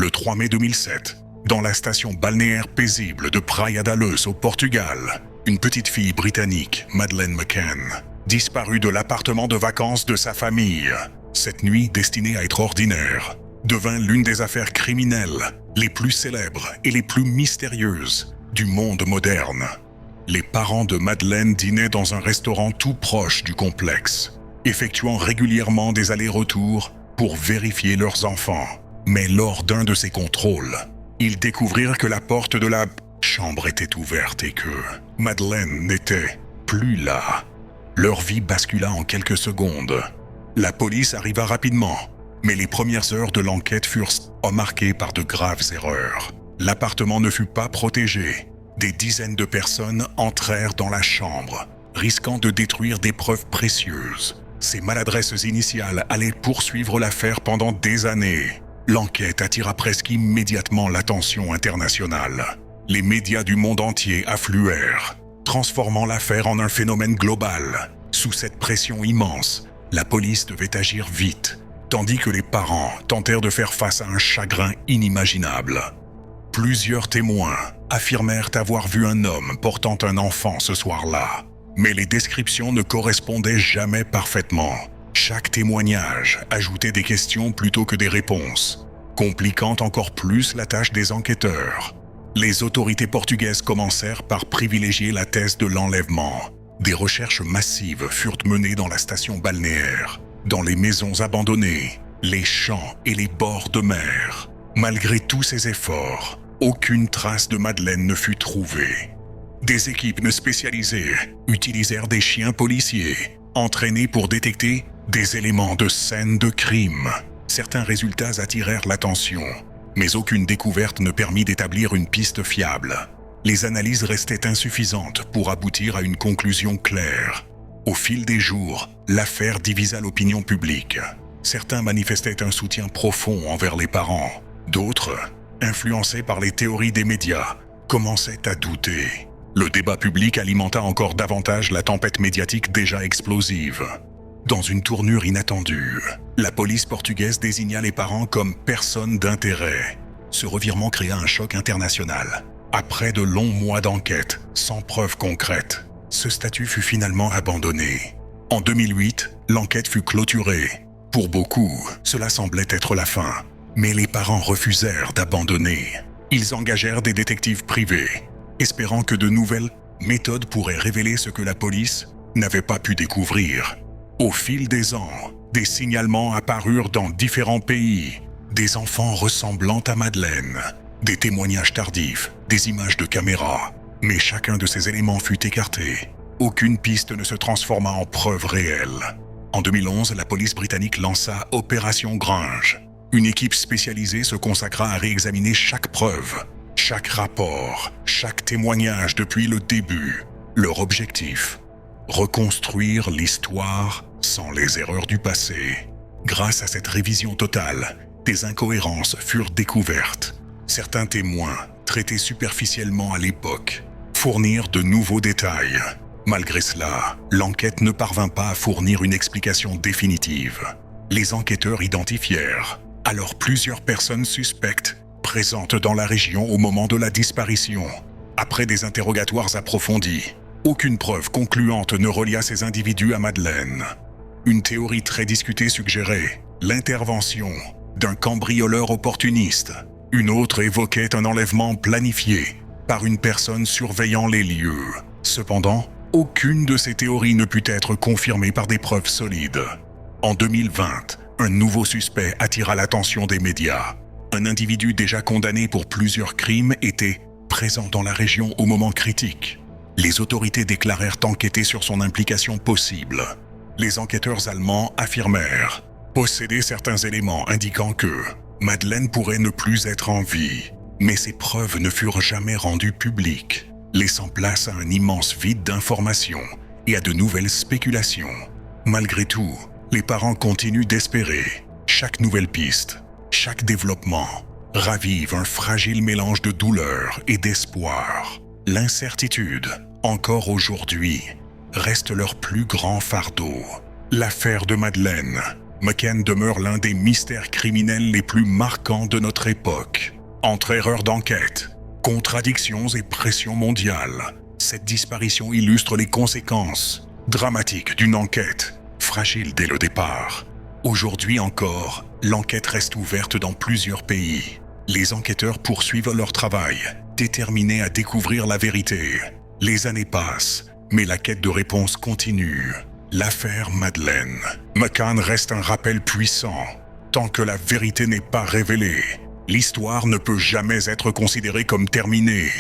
Le 3 mai 2007, dans la station balnéaire paisible de Praia da Luz au Portugal, une petite fille britannique, Madeleine McCann, disparut de l'appartement de vacances de sa famille. Cette nuit, destinée à être ordinaire, devint l'une des affaires criminelles les plus célèbres et les plus mystérieuses du monde moderne. Les parents de Madeleine dînaient dans un restaurant tout proche du complexe, effectuant régulièrement des allers-retours pour vérifier leurs enfants. Mais lors d'un de ces contrôles, ils découvrirent que la porte de la chambre était ouverte et que Madeleine n'était plus là. Leur vie bascula en quelques secondes. La police arriva rapidement, mais les premières heures de l'enquête furent marquées par de graves erreurs. L'appartement ne fut pas protégé. Des dizaines de personnes entrèrent dans la chambre, risquant de détruire des preuves précieuses. Ces maladresses initiales allaient poursuivre l'affaire pendant des années. L'enquête attira presque immédiatement l'attention internationale. Les médias du monde entier affluèrent, transformant l'affaire en un phénomène global. Sous cette pression immense, la police devait agir vite, tandis que les parents tentèrent de faire face à un chagrin inimaginable. Plusieurs témoins affirmèrent avoir vu un homme portant un enfant ce soir-là, mais les descriptions ne correspondaient jamais parfaitement. Chaque témoignage ajoutait des questions plutôt que des réponses, compliquant encore plus la tâche des enquêteurs. Les autorités portugaises commencèrent par privilégier la thèse de l'enlèvement. Des recherches massives furent menées dans la station balnéaire, dans les maisons abandonnées, les champs et les bords de mer. Malgré tous ces efforts, aucune trace de Madeleine ne fut trouvée. Des équipes spécialisées utilisèrent des chiens policiers, entraînés pour détecter des éléments de scène de crime. Certains résultats attirèrent l'attention, mais aucune découverte ne permit d'établir une piste fiable. Les analyses restaient insuffisantes pour aboutir à une conclusion claire. Au fil des jours, l'affaire divisa l'opinion publique. Certains manifestaient un soutien profond envers les parents. D'autres, influencés par les théories des médias, commençaient à douter. Le débat public alimenta encore davantage la tempête médiatique déjà explosive. Dans une tournure inattendue, la police portugaise désigna les parents comme personnes d'intérêt. Ce revirement créa un choc international. Après de longs mois d'enquête, sans preuves concrètes, ce statut fut finalement abandonné. En 2008, l'enquête fut clôturée. Pour beaucoup, cela semblait être la fin. Mais les parents refusèrent d'abandonner. Ils engagèrent des détectives privés, espérant que de nouvelles méthodes pourraient révéler ce que la police n'avait pas pu découvrir. Au fil des ans, des signalements apparurent dans différents pays, des enfants ressemblant à Madeleine, des témoignages tardifs, des images de caméra. Mais chacun de ces éléments fut écarté. Aucune piste ne se transforma en preuve réelle. En 2011, la police britannique lança Opération Grange. Une équipe spécialisée se consacra à réexaminer chaque preuve, chaque rapport, chaque témoignage depuis le début. Leur objectif: reconstruire l'histoire sans les erreurs du passé. Grâce à cette révision totale, des incohérences furent découvertes. Certains témoins, traités superficiellement à l'époque, fournirent de nouveaux détails. Malgré cela, l'enquête ne parvint pas à fournir une explication définitive. Les enquêteurs identifièrent alors plusieurs personnes suspectes présentes dans la région au moment de la disparition. Après des interrogatoires approfondis, aucune preuve concluante ne relia ces individus à Madeleine. Une théorie très discutée suggérait l'intervention d'un cambrioleur opportuniste. Une autre évoquait un enlèvement planifié par une personne surveillant les lieux. Cependant, aucune de ces théories ne put être confirmée par des preuves solides. En 2020, un nouveau suspect attira l'attention des médias. Un individu déjà condamné pour plusieurs crimes était présent dans la région au moment critique. Les autorités déclarèrent enquêter sur son implication possible. Les enquêteurs allemands affirmèrent posséder certains éléments indiquant que Madeleine pourrait ne plus être en vie. Mais ces preuves ne furent jamais rendues publiques, laissant place à un immense vide d'informations et à de nouvelles spéculations. Malgré tout, les parents continuent d'espérer. Chaque nouvelle piste, chaque développement, ravive un fragile mélange de douleur et d'espoir. L'incertitude, encore aujourd'hui, reste leur plus grand fardeau. L'affaire de Madeleine McCann demeure l'un des mystères criminels les plus marquants de notre époque. Entre erreurs d'enquête, contradictions et pression mondiale, cette disparition illustre les conséquences dramatiques d'une enquête, fragile dès le départ. Aujourd'hui encore, l'enquête reste ouverte dans plusieurs pays. Les enquêteurs poursuivent leur travail, déterminés à découvrir la vérité. Les années passent, mais la quête de réponse continue. L'affaire Madeleine McCann reste un rappel puissant. Tant que la vérité n'est pas révélée, l'histoire ne peut jamais être considérée comme terminée.